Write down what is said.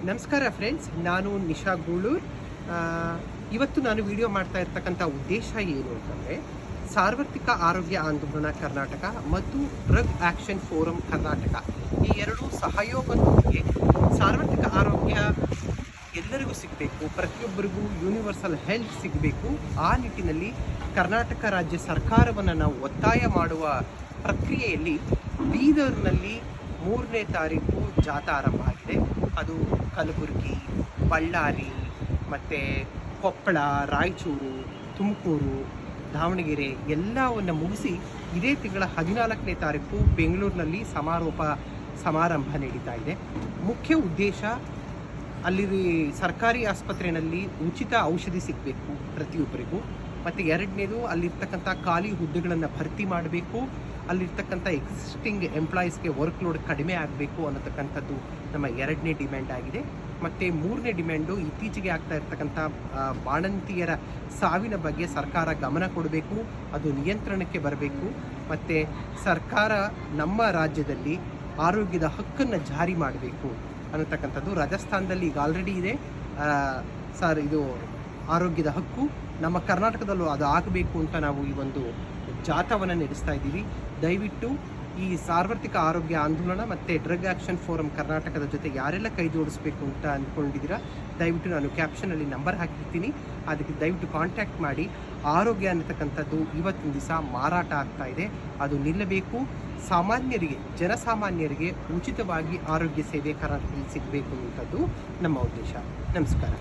ನಮಸ್ಕಾರ ಫ್ರೆಂಡ್ಸ್, ನಾನು ನಿಶಾ ಗೂಳೂರ್. ಇವತ್ತು ನಾನು ವಿಡಿಯೋ ಮಾಡ್ತಾ ಇರ್ತಕ್ಕಂಥ ಉದ್ದೇಶ ಏನು ಅಂತಂದರೆ, ಸಾರ್ವತ್ರಿಕ ಆರೋಗ್ಯ ಆಂದೋಲನ ಕರ್ನಾಟಕ ಮತ್ತು ಡ್ರಗ್ ಆ್ಯಕ್ಷನ್ ಫೋರಮ್ ಕರ್ನಾಟಕ ಈ ಎರಡೂ ಸಹಯೋಗದೊಂದಿಗೆ ಸಾರ್ವತ್ರಿಕ ಆರೋಗ್ಯ ಎಲ್ಲರಿಗೂ ಸಿಗಬೇಕು, ಪ್ರತಿಯೊಬ್ಬರಿಗೂ ಯೂನಿವರ್ಸಲ್ ಹೆಲ್ತ್ ಸಿಗಬೇಕು. ಆ ನಿಟ್ಟಿನಲ್ಲಿ ಕರ್ನಾಟಕ ರಾಜ್ಯ ಸರ್ಕಾರವನ್ನು ನಾವು ಒತ್ತಾಯ ಮಾಡುವ ಪ್ರಕ್ರಿಯೆಯಲ್ಲಿ ಬೀದರ್ನಲ್ಲಿ 3ನೇ ತಾರೀಕು ಜಾಥಾ ಆರಂಭ ಆಗಿದೆ. ಅದು ಕಲಬುರಗಿ, ಬಳ್ಳಾರಿ ಮತ್ತು ಕೊಪ್ಪಳ, ರಾಯಚೂರು, ತುಮಕೂರು, ದಾವಣಗೆರೆ ಎಲ್ಲವನ್ನು ಮುಗಿಸಿ ಇದೇ ತಿಂಗಳ 14ನೇ ತಾರೀಕು ಬೆಂಗಳೂರಿನಲ್ಲಿ ಸಮಾರಂಭ ನಡೀತಾ ಇದೆ. ಮುಖ್ಯ ಉದ್ದೇಶ ಅಲ್ಲಿ ಸರ್ಕಾರಿ ಆಸ್ಪತ್ರೆಯಲ್ಲಿ ಉಚಿತ ಔಷಧಿ ಸಿಗಬೇಕು ಪ್ರತಿಯೊಬ್ಬರಿಗೂ. ಮತ್ತು ಎರಡನೇದು, ಅಲ್ಲಿರ್ತಕ್ಕಂಥ ಖಾಲಿ ಹುದ್ದೆಗಳನ್ನು ಭರ್ತಿ ಮಾಡಬೇಕು, ಅಲ್ಲಿರ್ತಕ್ಕಂಥ ಎಕ್ಸಿಸ್ಟಿಂಗ್ ಎಂಪ್ಲಾಯೀಸ್ಗೆ ವರ್ಕ್ ಲೋಡ್ ಕಡಿಮೆ ಆಗಬೇಕು ಅನ್ನತಕ್ಕಂಥದ್ದು ನಮ್ಮ 2ನೇ ಡಿಮ್ಯಾಂಡ್ ಆಗಿದೆ. ಮತ್ತು 3ನೇ ಡಿಮ್ಯಾಂಡು, ಇತ್ತೀಚೆಗೆ ಆಗ್ತಾ ಇರ್ತಕ್ಕಂಥ ಬಾಣಂತಿಯರ ಸಾವಿನ ಬಗ್ಗೆ ಸರ್ಕಾರ ಗಮನ ಕೊಡಬೇಕು, ಅದು ನಿಯಂತ್ರಣಕ್ಕೆ ಬರಬೇಕು. ಮತ್ತು ಸರ್ಕಾರ ನಮ್ಮ ರಾಜ್ಯದಲ್ಲಿ ಆರೋಗ್ಯದ ಹಕ್ಕನ್ನು ಜಾರಿ ಮಾಡಬೇಕು ಅನ್ನತಕ್ಕಂಥದ್ದು. ರಾಜಸ್ಥಾನದಲ್ಲಿ ಈಗ ಆಲ್ರೆಡಿ ಇದೆ ಇದು ಆರೋಗ್ಯದ ಹಕ್ಕು, ನಮ್ಮ ಕರ್ನಾಟಕದಲ್ಲೂ ಅದು ಆಗಬೇಕು ಅಂತ ನಾವು ಈ ಒಂದು ಜಾಥಾವನ್ನು ನಡೆಸ್ತಾ ಇದ್ದೀವಿ. ದಯವಿಟ್ಟು ಈ ಸಾರ್ವತ್ರಿಕ ಆರೋಗ್ಯ ಆಂದೋಲನ ಮತ್ತು ಡ್ರಗ್ ಆ್ಯಕ್ಷನ್ ಫೋರಮ್ ಕರ್ನಾಟಕದ ಜೊತೆ ಯಾರೆಲ್ಲ ಕೈ ಜೋಡಿಸ್ಬೇಕು ಅಂತ ಅಂದ್ಕೊಂಡಿದ್ದೀರಾ, ದಯವಿಟ್ಟು ನಾನು ಕ್ಯಾಪ್ಷನಲ್ಲಿ ನಂಬರ್ ಹಾಕಿರ್ತೀನಿ, ಅದಕ್ಕೆ ದಯವಿಟ್ಟು ಕಾಂಟ್ಯಾಕ್ಟ್ ಮಾಡಿ. ಆರೋಗ್ಯ ಅನ್ನತಕ್ಕಂಥದ್ದು ಇವತ್ತಿನ ದಿವಸ ಮಾರಾಟ ಆಗ್ತಾ ಇದೆ, ಅದು ನಿಲ್ಲಬೇಕು. ಸಾಮಾನ್ಯರಿಗೆ, ಜನಸಾಮಾನ್ಯರಿಗೆ ಉಚಿತವಾಗಿ ಆರೋಗ್ಯ ಸೇವೆ ಕರ್ನಾಟಕದಲ್ಲಿ ಸಿಗಬೇಕು ಅನ್ನುವಂಥದ್ದು ನಮ್ಮ ಉದ್ದೇಶ. ನಮಸ್ಕಾರ.